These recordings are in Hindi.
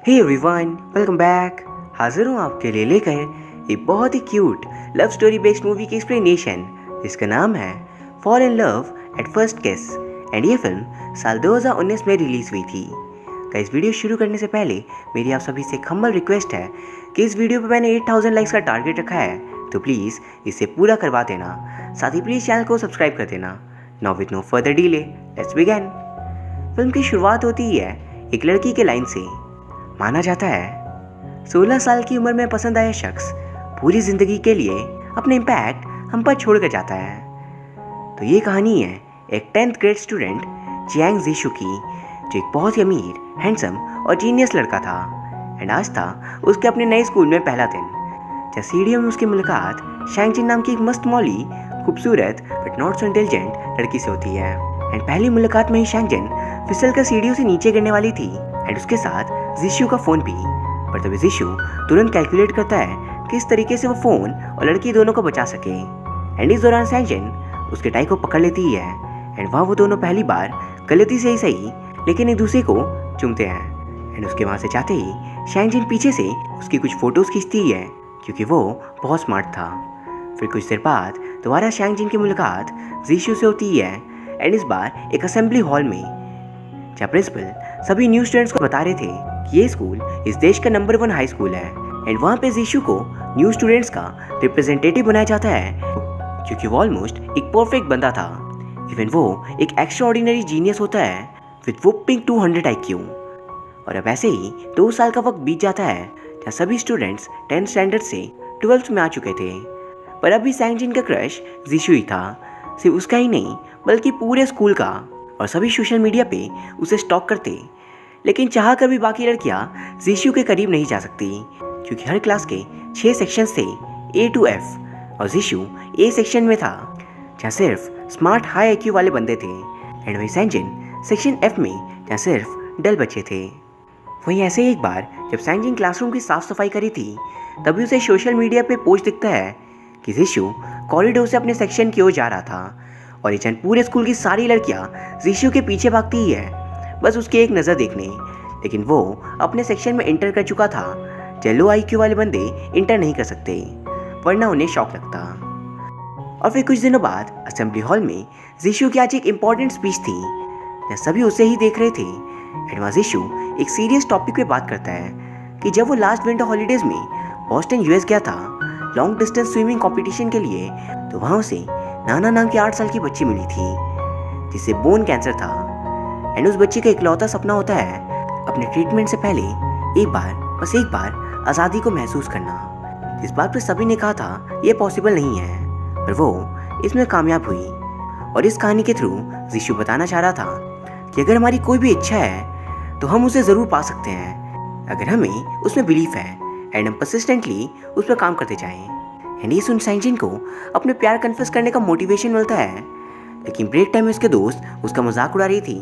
Hey everyone, welcome back. हाजिर हूँ आपके लिए लेकर एक बहुत ही cute love story based movie की एक्सप्लेनेशन जिसका नाम है fall in love at first kiss. And ये फिल्म साल 2019 में रिलीज़ हुई थी। इस वीडियो शुरू करने से पहले मेरी आप सभी से एक हम्बल रिक्वेस्ट है कि इस वीडियो पे मैंने 8000 लाइक्स का टारगेट रखा है, तो प्लीज़ इसे पूरा करवा देना। साथ ही प्लीज़ चैनल को सब्सक्राइब कर देना। Now with no further delay, let's begin. Film की शुरुआत होती है एक लड़की के लाइन से। माना जाता है 16 साल की उम्र में पसंद आया शख्स पूरी ज़िंदगी के लिए अपना इम्पैक्ट हम पर छोड़ कर जाता है। तो ये कहानी है एक 10th ग्रेड स्टूडेंट जियांग जीशु की, जो एक बहुत ही अमीर, हैंडसम और जीनियस लड़का था। एंड आज था उसके अपने नए स्कूल में पहला दिन, जहाँ सीढ़ियों में उसकी मुलाकात शैंगजिन नाम की एक मस्त मौली, खूबसूरत बट नॉट सो इंटेलिजेंट लड़की से होती है। एंड पहली मुलाकात में ही शैंगजिन फिसल कर सीढ़ियों से नीचे गिरने वाली थी एंड उसके साथ जीशु का फ़ोन भी। पर तभी जीशु तुरंत कैलकुलेट करता है कि इस तरीके से वो फ़ोन और लड़की दोनों को बचा सके। एंड इस दौरान शैंगजिन उसके टाई को पकड़ लेती है एंड वहाँ वो दोनों पहली बार गलती से ही सही लेकिन एक दूसरे को चूमते हैं। एंड उसके वहाँ से जाते ही शैंगजिन पीछे से उसकी कुछ फ़ोटोज़ खींचती है क्योंकि वो बहुत स्मार्ट था। फिर कुछ देर बाद दोबारा शैंगजिन की मुलाकात जीशु से होती है एंड इस बार एक असेंबली हॉल में, जहाँ प्रिंसिपल सभी न्यू स्टूडेंट्स को बता रहे थे कि ये स्कूल इस देश का नंबर 1 हाई स्कूल है। एंड वहाँ पे जीशु को न्यू स्टूडेंट्स का रिप्रेजेंटेटिव बनाया जाता है क्योंकि वो ऑलमोस्ट एक परफेक्ट बंदा था। इवन वो एक एक्स्ट्रा ऑर्डिनरी जीनियस होता है विद वुपिंग 200 IQ। और अब ऐसे ही 2 साल का वक्त बीत जाता है जहाँ सभी स्टूडेंट्स 10th स्टैंडर्ड से 12th में आ चुके थे। पर अभी शैंगजिन का क्रश जीशु ही था, सिर्फ उसका ही नहीं बल्कि पूरे स्कूल का। और सभी सोशल मीडिया पे उसे स्टॉक करते, लेकिन चाह कर भी बाकी लड़कियां जीशु के करीब नहीं जा सकती क्योंकि हर क्लास के 6 सेक्शन थे A to F और जीशु A सेक्शन में था जहाँ सिर्फ स्मार्ट हाई IQ वाले बंदे थे। एंड वहीं शैंगजिन सेक्शन F में जहाँ सिर्फ डल बच्चे थे। वहीं ऐसे ही एक बार जब शैंगजिन क्लासरूम की साफ सफाई करी थी तभी उसे सोशल मीडिया पे पोस्ट दिखता है कि जीशु कॉरिडोर से अपने सेक्शन की ओर जा रहा था और ये चंद पूरे स्कूल की सारी लड़कियां जीशु के पीछे भागती ही है बस उसकी एक नज़र देखने। लेकिन वो अपने सेक्शन में इंटर कर चुका था जहाँ लो IQ वाले बंदे इंटर नहीं कर सकते, वरना उन्हें शौक लगता। और फिर कुछ दिनों बाद असेंबली हॉल में जीशु की आज एक इम्पॉर्टेंट स्पीच थी जहाँ सभी उसे ही देख रहे थे। एंड वहाँ जीशु एक सीरियस टॉपिक पे बात करता है कि जब वो लास्ट विंटर हॉलीडेज़ में बॉस्टन US गया था लॉन्ग डिस्टेंस स्विमिंग कॉम्पिटिशन के लिए, तो वहाँ उसे नाना नाम की 8 साल की बच्ची मिली थी जिसे बोन कैंसर था। एंड उस बच्ची का इकलौता सपना होता है अपने ट्रीटमेंट से पहले बस एक बार आज़ादी को महसूस करना। इस बात पर सभी ने कहा था ये पॉसिबल नहीं है, पर वो इसमें कामयाब हुई। और इस कहानी के थ्रू जीशु बताना चाह रहा था कि अगर हमारी कोई भी इच्छा है तो हम उसे ज़रूर पा सकते हैं अगर हमें उसमें बिलीफ है एंड हम परसिस्टेंटली उस पर काम करते जाएं। एंड ये सुन शैंगजिन को अपने प्यार कन्फेस करने का मोटिवेशन मिलता है, लेकिन ब्रेक टाइम में उसके दोस्त उसका मजाक उड़ा रही थी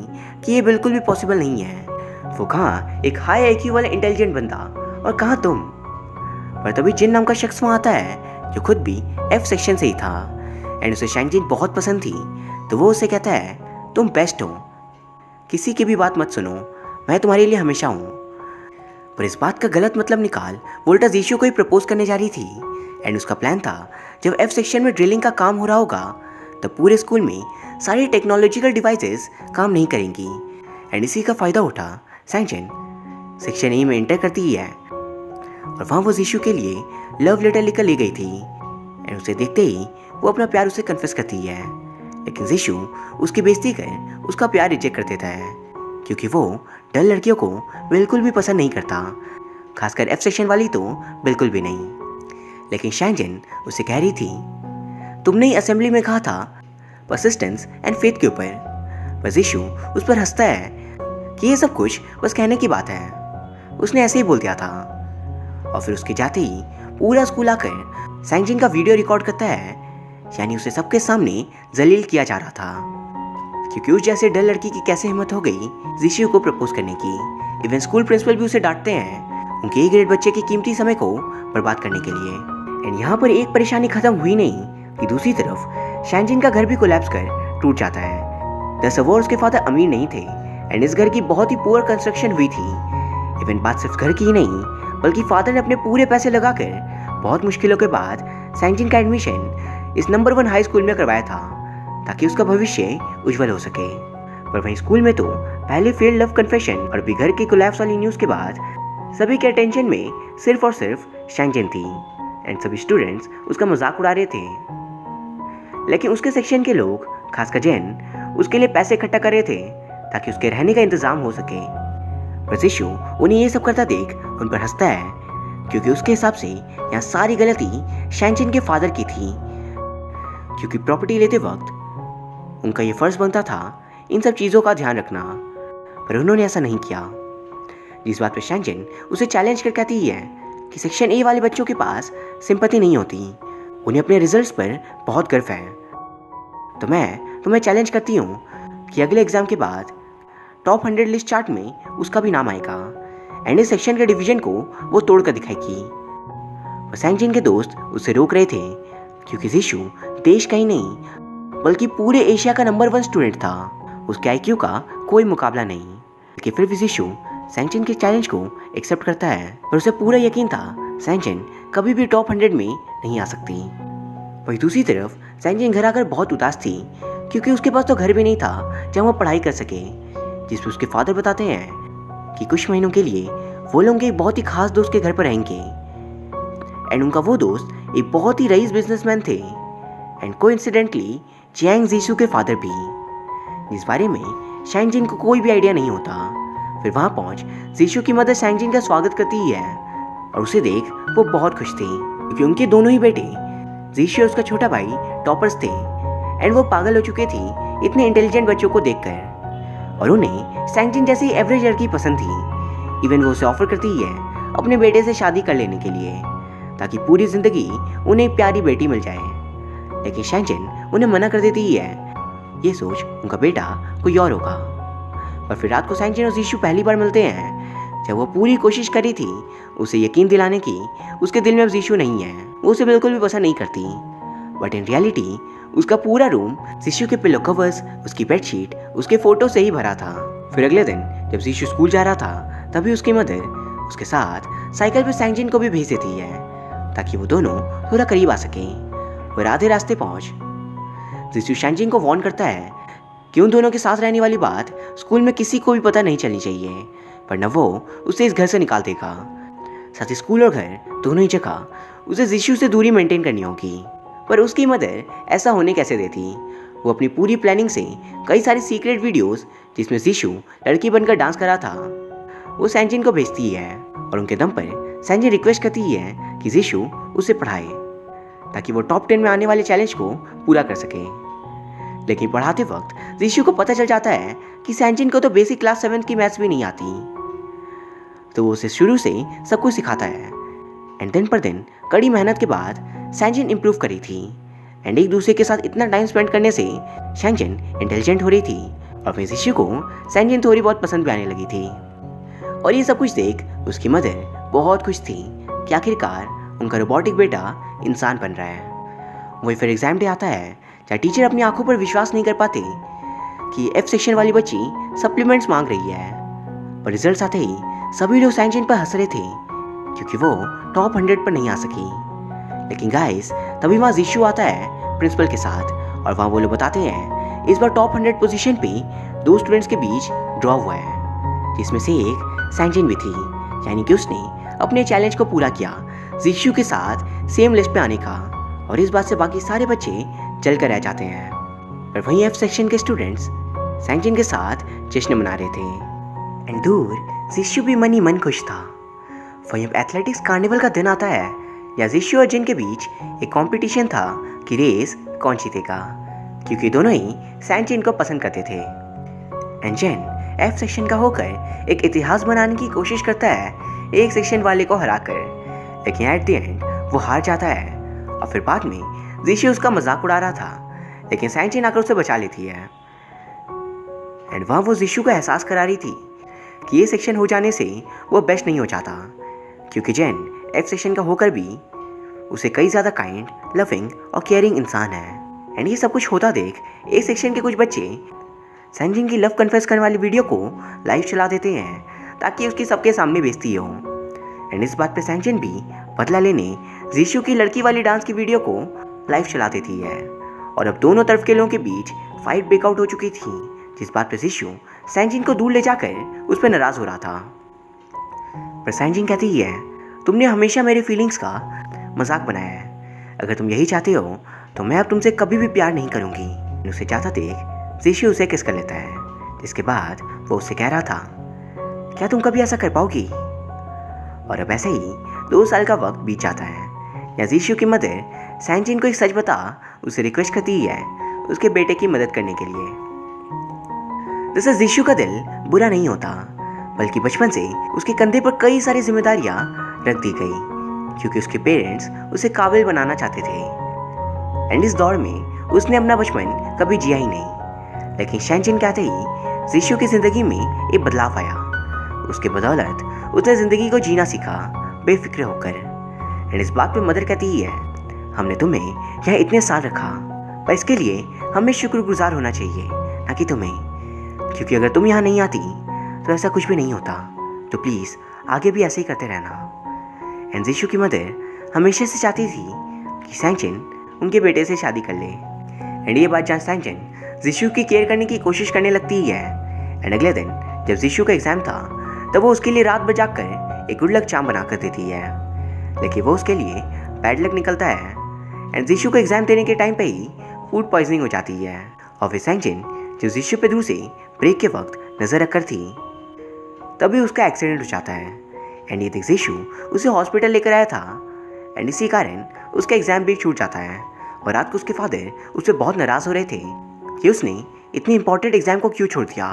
कि ये बिल्कुल भी पॉसिबल नहीं है। वो कहाँ एक हाई IQ वाला इंटेलिजेंट बंदा और कहाँ तुम। पर तभी जिन नाम का शख्स वहाँ आता है जो खुद भी F सेक्शन से ही था एंड उसे शैंगजिन बहुत पसंद थी, तो वो उसे कहता है तुम बेस्ट हो, किसी की भी बात मत सुनो, मैं तुम्हारे लिए हमेशा हूँ। पर इस बात का गलत मतलब निकाल वो उल्टा जीशु को ही प्रपोज करने जा रही थी। एंड उसका प्लान था जब F सेक्शन में ड्रिलिंग का काम हो रहा होगा तब पूरे स्कूल में सारी टेक्नोलॉजिकल डिवाइसेस काम नहीं करेंगी। एंड इसी का फ़ायदा उठा शैंगजिन सेक्शन A में एंटर करती है और वहाँ वो जीशु के लिए लव लेटर लेकर ले गई थी। एंड उसे देखते ही वो अपना प्यार उसे कन्फेस करती है, लेकिन जीशु उसकी बेइज्जती कर उसका प्यार रिजेक्ट कर देता है क्योंकि वो डल लड़कियों को बिल्कुल भी पसंद नहीं करता, खासकर F सेक्शन वाली तो बिल्कुल भी नहीं। लेकिन शैंगजिन उसे कह रही थी तुमने ही असेंबली में कहा था परसिस्टेंस एंड फेथ के ऊपर। पर जीशु उस पर हंसता है कि ये सब कुछ बस कहने की बात है, उसने ऐसे ही बोल दिया था। और फिर उसके जाते ही पूरा स्कूल आकर शैंगजिन का वीडियो रिकॉर्ड करता है, यानी उसे सबके सामने जलील किया जा रहा था क्योंकि उस जैसे डल लड़की की कैसे हिम्मत हो गई जीशु को प्रपोज करने की। इवन स्कूल प्रिंसिपल भी उसे डांटते हैं उनके A ग्रेड बच्चे के कीमती समय को बर्बाद करने के लिए। एंड यहाँ पर एक परेशानी खत्म हुई नहीं कि दूसरी तरफ शैंगजिन का घर भी कोलैप्स कर टूट जाता है। द सवोर्स के फादर अमीर नहीं थे एंड इस घर की बहुत ही पुअर कंस्ट्रक्शन हुई थी इवन बात सिर्फ घर की ही नहीं, बल्कि फादर ने अपने पूरे पैसे लगाकर बहुत मुश्किलों के बाद सैंगजिन का एडमिशन इस नंबर 1 हाई स्कूल में करवाया था, ताकि उसका भविष्य उज्जवल हो सके। पर वहीं स्कूल में तो पहले फेल्ड लव कन्फेशन और भी घर के कोलैप्स वाली न्यूज़ के बाद सभी के अटेंशन में सिर्फ और सिर्फ सैंगजिन थी एंड सभी स्टूडेंट्स उसका मजाक उड़ा रहे थे। लेकिन उसके सेक्शन के लोग, खासकर जैन, उसके लिए पैसे इकट्ठा कर रहे थे ताकि उसके रहने का इंतजाम हो सके। पर जिशु उन्हें ये सब करता देख उन पर हंसता है, क्योंकि उसके हिसाब से यहाँ सारी गलती सैंगजिन के फादर की थी, क्योंकि प्रॉपर्टी लेते वक्त उनका ये फर्ज बनता था इन सब चीज़ों का ध्यान रखना, पर उन्होंने ऐसा नहीं किया। जिस बात पर सैंगजिन उसे चैलेंज कर कहती है कि सेक्शन ए वाले बच्चों के पास सिंपैथी नहीं होती, उन्हें अपने रिजल्ट्स पर बहुत गर्व है। तो मैं तुम्हें चैलेंज करती हूँ कि अगले एग्जाम के बाद टॉप 100 लिस्ट चार्ट में उसका भी नाम आएगा एंड इस सेक्शन के डिवीजन को वो तोड़ कर दिखाएगी। पर सैंगजिन के दोस्त उसे रोक रहे थे, क्योंकि जिशु देश का ही नहीं बल्कि पूरे एशिया का नंबर 1 स्टूडेंट था। उसके आईक्यू का कोई मुकाबला नहीं। लेकिन फिर भी जिशु सैंगजिन के चैलेंज को एक्सेप्ट करता है, पर उसे पूरा यकीन था सैंगजिन कभी भी टॉप 100 में नहीं आ सकती। वहीं दूसरी तरफ सैंगजिन घर आकर बहुत उदास थी, क्योंकि उसके पास तो घर भी नहीं था जहाँ वो पढ़ाई कर सके। जिस पर उसके फादर बताते हैं कि कुछ महीनों के लिए वो लोग एक बहुत ही खास दोस्त के घर पर रहेंगे एंड उनका वो दोस्त एक बहुत ही रईस बिजनेसमैन थे एंड कोइंसिडेंटली जियांग जिशु के फादर भी, जिस बारे में सैंगजिन को कोई भी आइडिया नहीं होता। फिर वहाँ पहुँच जिशु की मदर सैंगजिन का स्वागत करती है और उसे देख वो बहुत खुश थी, क्योंकि उनके दोनों ही बेटे जिशु और उसका छोटा भाई टॉपर्स थे एंड वो पागल हो चुके थे इतने इंटेलिजेंट बच्चों को देखकर, और उन्हें सैंगजिन जैसी एवरेज लड़की पसंद थी। इवन वो उसे ऑफर करती है अपने बेटे से शादी कर लेने के लिए, ताकि पूरी जिंदगी उन्हें एक प्यारी बेटी मिल जाए। लेकिन सैंगजिन उन्हें मना कर देती है, ये सोच उनका बेटा कोई और होगा। पर फिर रात को सैंगजिन और जिशु पहली बार मिलते हैं, जब वो पूरी कोशिश करी थी उसे यकीन दिलाने की उसके दिल में अब जिशु नहीं है, वो उसे बिल्कुल भी पसंद नहीं करती। बट इन रियलिटी उसका पूरा रूम जिशु के पिलो कवर्स, उसकी बेडशीट, उसके फोटो से ही भरा था। फिर अगले दिन जब जिशु स्कूल जा रहा था, तभी उसकी मदर उसके साथ साइकिल पर सैंगजिन को भी भेज देती है, ताकि वो दोनों थोड़ा करीब आ सकें। वो आधे रास्ते पहुंच जिशु सैंगजिन को वार्न करता है कि उन दोनों के साथ रहने वाली बात स्कूल में किसी को भी पता नहीं चलनी चाहिए, वरना वो उसे इस घर से निकाल देगा। साथ ही स्कूल और घर दोनों ही जगह उसे जिशु से दूरी मेंटेन करनी होगी। पर उसकी मदर ऐसा होने कैसे देती। वो अपनी पूरी प्लानिंग से कई सारी सीक्रेट वीडियोस जिसमें जिशु लड़की बनकर डांस कर रहा था वो सैंगजिन को भेजती है, और उनके दम पर सैंगजिन रिक्वेस्ट करती है कि जिशु उसे पढ़ाए ताकि वो टॉप 10 में आने वाले चैलेंज को पूरा कर सके। लेकिन पढ़ाते वक्त जिशु को पता चल जाता है कि सैंगजिन को तो बेसिक क्लास 7 की मैथ्स भी नहीं आती, तो वो उसे शुरू से सब कुछ सिखाता है एंड दिन पर दिन कड़ी मेहनत के बाद सैंगजिन इम्प्रूव करी थी एंड एक दूसरे के साथ इतना टाइम स्पेंड करने से सैंगजिन इंटेलिजेंट हो रही थी, और फिर जिशु को सैंगजिन थोड़ी बहुत पसंद भी आने लगी थी। और ये सब कुछ देख उसकी मदर बहुत खुश थी कि आखिरकार उनका रोबोटिक बेटा इंसान बन रहा है। वही फिर एग्जाम डे आता है, जहाँ टीचर अपनी आंखों पर विश्वास नहीं कर पाते कि F सेक्शन वाली बच्ची सप्लीमेंट्स मांग रही है। पर रिजल्ट आते ही सभी लोग सैंगजिन पर हंस रहे थे, क्योंकि वो टॉप 100 पर नहीं आ सकी। लेकिन गाइस तभी वहाँ जिशु आता है प्रिंसिपल के साथ, और वहाँ वो लोग बताते हैं इस बार टॉप 100 पोजीशन पे 2 स्टूडेंट्स के बीच ड्रॉ हुआ है, जिसमें से एक सैंगजिन भी थी, यानी कि उसने अपने चैलेंज को पूरा किया जिशु के साथ सेम लिस्ट पे आने का। और इस बात से बाकी सारे बच्चे जल कर रह जाते हैं। पर वहीं F सेक्शन के स्टूडेंट्स सैंगजिन के साथ जश्न मना रहे थे एंड दूर जिशु भी मन ही मन खुश था। वहीं अब एथलेटिक्स कार्निवल का दिन आता है, या जिशु और जिन के बीच एक कंपटीशन था कि रेस कौन जीतेगा, क्योंकि दोनों ही सैंगजिन को पसंद करते थे। एंड जिन F सेक्शन का होकर एक इतिहास बनाने की कोशिश करता है एक सेक्शन वाले को हराकर, लेकिन एट द एंड वो हार जाता है। और फिर बाद में जिशु उसका मजाक उड़ा रहा था, लेकिन सैंगजिन आकर उसे बचा लेती है एंड वहाँ वो जिशु को एहसास करा रही थी कि ये सेक्शन हो जाने से वो बेस्ट नहीं हो जाता, क्योंकि जिन F सेक्शन का होकर भी उसे कई ज़्यादा काइंड, लविंग और केयरिंग इंसान है। एंड ये सब कुछ होता देख A सेक्शन के कुछ बच्चे सैंगजिन की लव कन्फेस करने वाली वीडियो को लाइव चला देते हैं, ताकि उसकी सबके सामने बेइज्जती हो। एंड इस बात पे सैंगजिन भी बदला लेने जीशू की लड़की वाली डांस की वीडियो को लाइव चला देती है और अब दोनों तरफ के लोगों के बीच फाइट ब्रेकआउट हो चुकी थी, जिस बात पे जीशू सैंगजिन को दूर ले जाकर उस पर नाराज हो रहा था। पर सैंगजिन कहती है, तुमने हमेशा मेरे फीलिंग्स का मजाक बनाया है। अगर तुम यही चाहते हो तो मैं अब तुमसे कभी भी प्यार नहीं करूंगी। उसे जाता देख जीशू उसे किस कर लेता है, जिसके बाद वो उससे कह रहा था, क्या तुम कभी ऐसा कर पाओगी? और अब ऐसे ही 2 साल का वक्त बीत जाता है। या जीशू की मदर सैंगजिन को एक सच बता उसे रिक्वेस्ट करती है उसके बेटे की मदद करने के लिए। दरअसल जीशू का दिल बुरा नहीं होता, बल्कि बचपन से उसके कंधे पर कई सारी जिम्मेदारियां रख दी गई क्योंकि उसके पेरेंट्स उसे काबिल बनाना चाहते थे। एंड इस दौर में उसने अपना बचपन कभी जिया ही नहीं। लेकिन सैंगजिन कहते ही जीशू की जिंदगी में एक बदलाव आया। उसके बदौलत उसने जिंदगी को जीना सीखा बेफिक्र होकर। एंड इस बात पे मदर कहती है, हमने तुम्हें यहाँ इतने साल रखा, पर इसके लिए हमें शुक्रगुजार होना चाहिए, ना कि तुम्हें, क्योंकि अगर तुम यहाँ नहीं आती तो ऐसा कुछ भी नहीं होता। तो प्लीज़ आगे भी ऐसे ही करते रहना। एंड जीशू की मदर हमेशा से चाहती थी कि सैंगजिन उनके बेटे से शादी कर ले। एंड ये बात जान सैंगजिन जीशू की केयर करने की कोशिश करने लगती है। एंड अगले दिन जब जीशू का एग्ज़ाम था तब वो उसके लिए रात भर जाग कर एक गुड लक चार्म बना कर देती है, लेकिन वो उसके लिए बैड लक निकलता है। एंड जीशू को एग्ज़ाम देने के टाइम पे ही फूड पॉइजनिंग हो जाती है। और फिर सैंगजिन जो जीशू पे दूर से ब्रेक के वक्त नज़र रखकर थी, तभी उसका एक्सीडेंट हो जाता है। एंड ये देख जीशू उसे हॉस्पिटल लेकर आया था। एंड इसी कारण उसका एग्ज़ाम भी छूट जाता है। और रात को उसके फादर उससे बहुत नाराज़ हो रहे थे कि उसने इतनी इंपॉर्टेंट एग्ज़ाम को क्यों छोड़ दिया।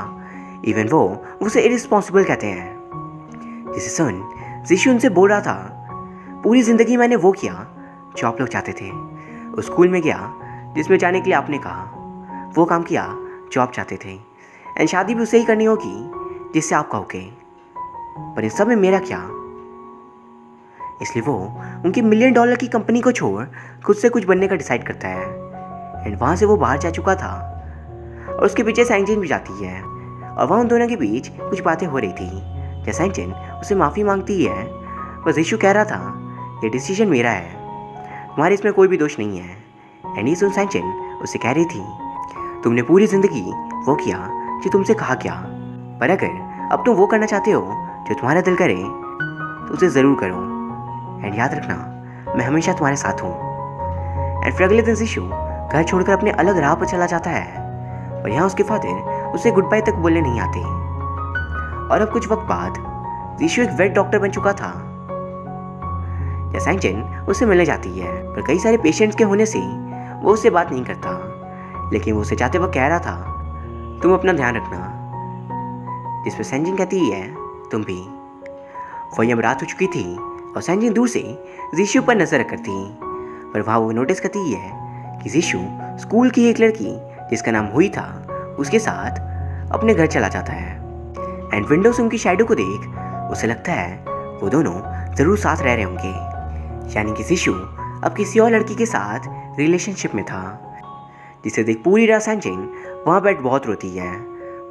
इवन वो उसे इरिस्पॉन्सिबल कहते हैं। जिसे सुन जीशू उनसे बोल रहा था, पूरी ज़िंदगी मैंने वो किया जो आप लोग चाहते थे। उस स्कूल में गया जिसमें जाने के लिए आपने कहा, वो काम किया जो आप चाहते थे। एंड शादी भी उससे ही करनी होगी जिससे आप कहोगे। पर इन सब में मेरा क्या? इसलिए वो उनकी $1 मिलियन की कंपनी को छोड़ खुद से कुछ बनने का डिसाइड करता है। एंड वहाँ से वो बाहर जा चुका था और उसके पीछे सैंगजिन भी जाती है। और वहाँ उन दोनों के बीच कुछ बातें हो रही थी। जब सैंगजिन उसे माफ़ी मांगती है, पर जीशू कह रहा था, ये डिसीजन मेरा है, तुम्हारे इसमें कोई भी दोष नहीं है। एंड ये सुन सैंगजिन उससे कह रही थी, तुमने पूरी ज़िंदगी वो किया जो तुमसे कहा गया, पर अगर अब तुम वो करना चाहते हो जो तुम्हारा दिल करे तो उसे ज़रूर करो। एंड याद रखना, मैं हमेशा तुम्हारे साथ हूँ। एंड फिर अगले दिन जीशू घर छोड़कर अपने अलग राह पर चला जाता है। और यहाँ उसके फादर उसे गुड बाय तक बोलने नहीं आते। और अब कुछ वक्त बाद जीशू एक वेट डॉक्टर बन चुका था। या सैंगजिन उससे मिलने जाती है, पर कई सारे पेशेंट्स के होने से वो उससे बात नहीं करता। लेकिन वो उसे जाते वक्त कह रहा था, तुम अपना ध्यान रखना। जिस पर सैंगजिन कहती है, तुम भी। वही अब रात हो चुकी थी और सैंगजिन दूर से जीशू पर नजर करती, पर वहाँ वो नोटिस करती है कि जीशू स्कूल की एक लड़की जिसका नाम हुई था उसके साथ अपने घर चला जाता है। एंड विंडो से उनकी शैडो को देख उसे लगता है वो दोनों ज़रूर साथ रह रहे होंगे, यानी कि जीशू अब किसी और लड़की के साथ रिलेशनशिप में था। जिसे देख पूरी रात सैंगजिन वहाँ बैठ बहुत रोती है।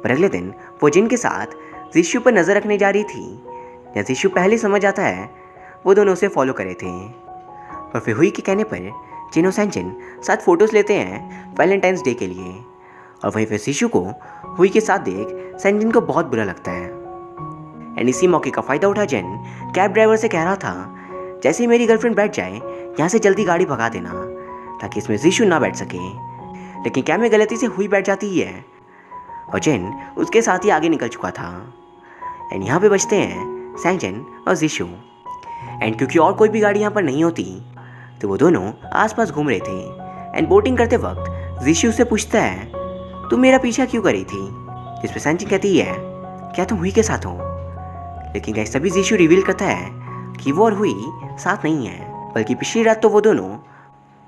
पर अगले दिन वो जिन के साथ जीशू पर नज़र रखने जा रही थी, या जीशू पहले समझ आता है वो दोनों उसे फॉलो करे थे। और फिर हुई के कहने पर जिन और सैंगजिन साथ फोटोज़ लेते हैं वैलेंटाइंस डे के लिए। और वहीं फिर जीशू को हुई के साथ देख सैंगजिन को बहुत बुरा लगता है। एंड इसी मौके का फ़ायदा उठा जिन कैब ड्राइवर से कह रहा था, जैसे ही मेरी गर्लफ्रेंड बैठ जाए यहाँ से जल्दी गाड़ी भगा देना ताकि इसमें जीशू ना बैठ सके। लेकिन कैब में गलती से हुई बैठ जाती है और जिन उसके साथ ही आगे निकल चुका था। एंड यहाँ पे बचते हैं सैंगजिन और जीशू। एंड क्योंकि और कोई भी गाड़ी यहाँ पर नहीं होती तो वो दोनों आसपास घूम रहे थे। एंड बोटिंग करते वक्त जीशू से पूछता है, तुम मेरा पीछा क्यों करी थी? जिस पर सैंगजिन कहती है, क्या तुम हुई के साथ हो? लेकिन गाइस तभी जीशू रिवील करता है कि वो और हुई साथ नहीं है, बल्कि पिछली रात तो वो दोनों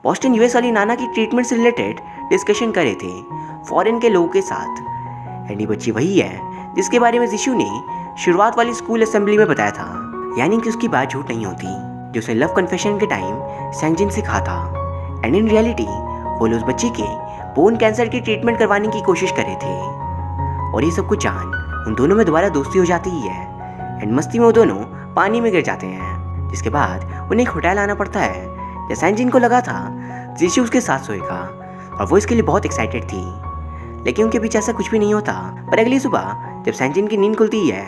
बॉस्टन यूएस वाली नाना की ट्रीटमेंट से रिलेटेड डिस्कशन कर रहे थे फॉरेन के लोगों के साथ। एंड ये बच्ची वही है जिसके बारे में जीशू ने शुरुआत वाली स्कूल असेंबली में बताया था, यानी कि उसकी बात झूठ नहीं होती जो उसने लव कन्फेशन के टाइम सैंगजिन से कहा था। एंड इन रियलिटी वो लोग उस बच्ची के बोन कैंसर की ट्रीटमेंट करवाने की कोशिश कर रहे थे। और ये सब कुछ जान उन दोनों में दोबारा दोस्ती हो जाती है। एंड मस्ती में वो दोनों पानी में गिर जाते हैं, जिसके बाद उन्हें एक होटल आना पड़ता है। जैसा सैनजिन को लगा था जीशू उसके साथ सोएगा और वो इसके लिए बहुत एक्साइटेड थी, लेकिन उनके बीच ऐसा कुछ भी नहीं होता। पर अगली सुबह जब सैनजिन की नींद खुलती है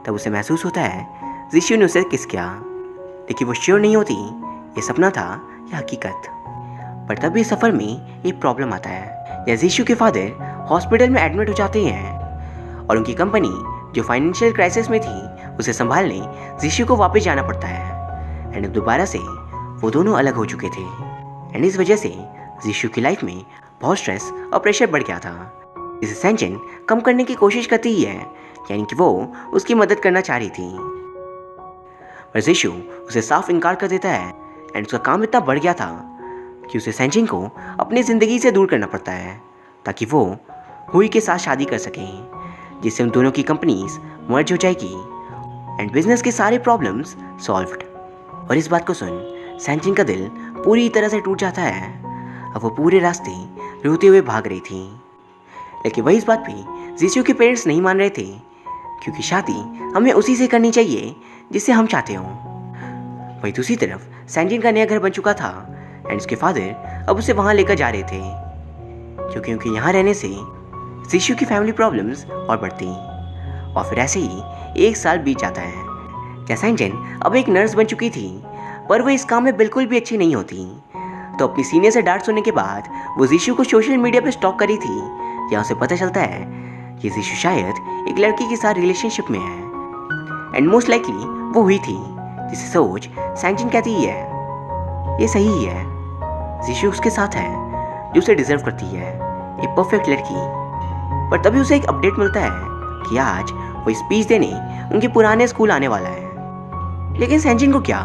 तब उसे महसूस होता है जीशू ने उसे किस किया, लेकिन वो श्योर नहीं होती ये सपना था या हकीकत। पर तब इस सफ़र में एक प्रॉब्लम आता है। या जीशू के फादर हॉस्पिटल में एडमिट हो जाते हैं और उनकी कंपनी जो फाइनेंशियल क्राइसिस में थी उसे संभालने जीशू को वापस जाना पड़ता है। एंड दोबारा से वो दोनों अलग हो चुके थे एंड इस वजह से जीशू की लाइफ में बहुत स्ट्रेस और प्रेशर बढ़ गया था, जिसे सैनजिन कम करने की कोशिश करती ही है, यानी कि वो उसकी मदद करना चाह रही थी। पर जीशू उसे साफ इनकार कर देता है एंड उसका काम इतना बढ़ गया था कि उसे सैनजिन को अपनी ज़िंदगी से दूर करना पड़ता है ताकि वो हुई के साथ शादी कर सकें, जिससे उन दोनों की कंपनीज मर्ज हो जाएगी एंड बिजनेस के सारे प्रॉब्लम्स सॉल्व्ड। और इस बात को सुन सैनजिन का दिल पूरी तरह से टूट जाता है। अब वो पूरे रास्ते रोते हुए भाग रही थी, लेकिन वही इस बात पे जीशू के पेरेंट्स नहीं मान रहे थे, क्योंकि शादी हमें उसी से करनी चाहिए जिसे हम चाहते हों। वही दूसरी तरफ सैनजिन का नया घर बन चुका था एंड उसके फादर अब उसे वहाँ लेकर जा रहे थे, क्योंकि यहाँ रहने से जीशू की फैमिली प्रॉब्लम्स और बढ़ती। और फिर ऐसे ही 1 साल बीत जाता है। क्या सैनजिन अब एक नर्स बन चुकी थी, पर वो इस काम में बिल्कुल भी अच्छी नहीं होती। तो अपनी सीनियर से डांट सुनने के बाद वो जीशू को सोशल मीडिया पे स्टॉक करी थी। यहाँ उसे पता चलता है कि जीशू शायद एक लड़की के साथ रिलेशनशिप में है एंड मोस्ट लाइकली वो हुई थी, जिसे सोच सैनजिन कहती है ये सही ही है, जीशू उसके साथ है जो उसे डिजर्व करती है, एक परफेक्ट लड़की। पर तभी उसे एक अपडेट मिलता है कि आज वो स्पीच देने उनके पुराने स्कूल आने वाला है। लेकिन सैनजिन को क्या,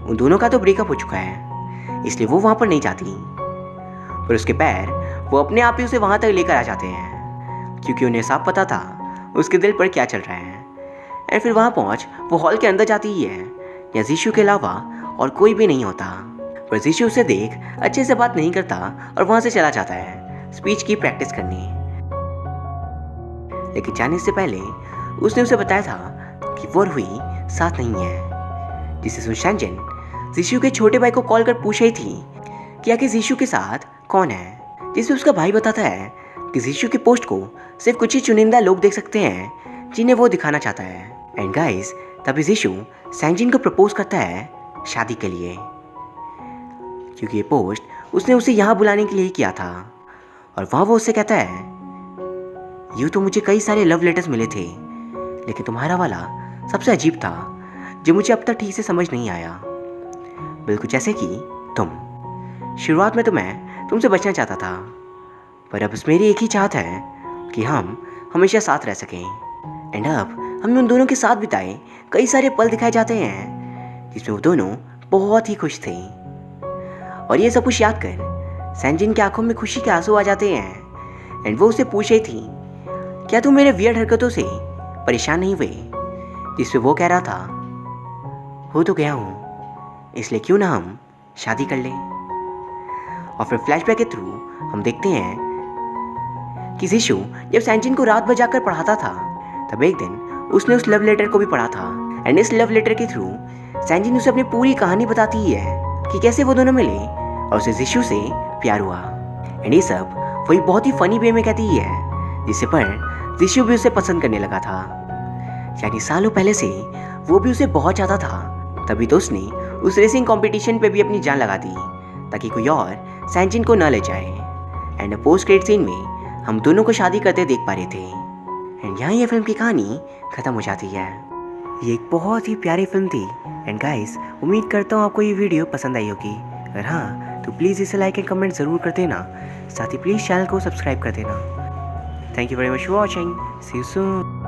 उन दोनों का तो ब्रेकअप हो चुका है, इसलिए वो वहाँ पर नहीं जाती। पर उसके पैर वो अपने आप ही उसे वहाँ तक लेकर आ जाते हैं, क्योंकि उन्हें साफ पता था उसके दिल पर क्या चल रहा है। एंड फिर वहाँ पहुँच वो हॉल के अंदर जाती ही है, या जीशू के अलावा और कोई भी नहीं होता। पर जीशू उसे देख अच्छे से बात नहीं करता और वहाँ से चला जाता है स्पीच की प्रैक्टिस करने। लेकिन जाने से पहले उसने उसे बताया था कि वो हुई साथ नहीं है, जिससे सुन सैनजिन जीशू के छोटे भाई को कॉल कर पूछ रही थी कि आखिर जीशू के साथ कौन है, जिसमें उसका भाई बताता है कि जीशू के पोस्ट को सिर्फ कुछ ही चुनिंदा लोग देख सकते हैं जिन्हें वो दिखाना चाहता है। एंड गाइस तभी जीशू सैनजिन को प्रपोज करता है शादी के लिए, क्योंकि ये पोस्ट उसने उसे यहाँ बुलाने के लिए किया था। और वहाँ वो उससे कहता है यूँ तो मुझे कई सारे लव लेटर्स मिले थे, लेकिन तुम्हारा वाला सबसे अजीब था जो मुझे अब तक ठीक से समझ नहीं आया। बिल्कुल जैसे कि तुम। शुरुआत में तो मैं तुमसे बचना चाहता था, पर अब बस मेरी एक ही चाहत है कि हम हमेशा साथ रह सकें। एंड अब हमें उन दोनों के साथ बिताए कई सारे पल दिखाए जाते हैं जिसमें वो दोनों बहुत ही खुश थे। और ये सब कुछ याद कर सैनजिन की आंखों में खुशी के आंसू आ जाते हैं एंड वो उससे पूछ रही थी क्या तुम मेरे वियर्ड हरकतों से परेशान नहीं हुए, जिस पे वो कह रहा था हो तो गया हूँ, इसलिए क्यों ना हम शादी कर लें। और फिर फ्लैशबैक के थ्रू हम देखते हैं कि जीशू जब सैनजिन को रात भर जाकर पढ़ाता था तब एक दिन उसने उस लव लेटर को भी पढ़ा था। एंड इस लव लेटर के थ्रू सैनजिन उसे अपनी पूरी कहानी बताती है कि कैसे वो दोनों मिले और उसे जीशू से प्यार हुआ। एंड ये सब वही बहुत ही फनी वे में कहती है, जिससे पर जीशू भी उसे पसंद करने लगा था। यानी सालों पहले से वो भी उसे बहुत चाहता था, तभी तो उसने उस रेसिंग कंपटीशन पे भी अपनी जान लगा दी ताकि कोई और सैनजिन को न ले जाए। एंड पोस्ट क्रेडिट सीन में हम दोनों को शादी करते देख पा रहे थे। एंड यहाँ ये फिल्म की कहानी खत्म हो जाती है। ये एक बहुत ही प्यारी फिल्म थी। एंड गाइस उम्मीद करता हूँ आपको ये वीडियो पसंद आई होगी। अगर हाँ तो प्लीज़ इसे लाइक एंड कमेंट ज़रूर कर देना, साथ ही प्लीज़ चैनल को सब्सक्राइब कर देना। Thank you very much for watching, see you soon.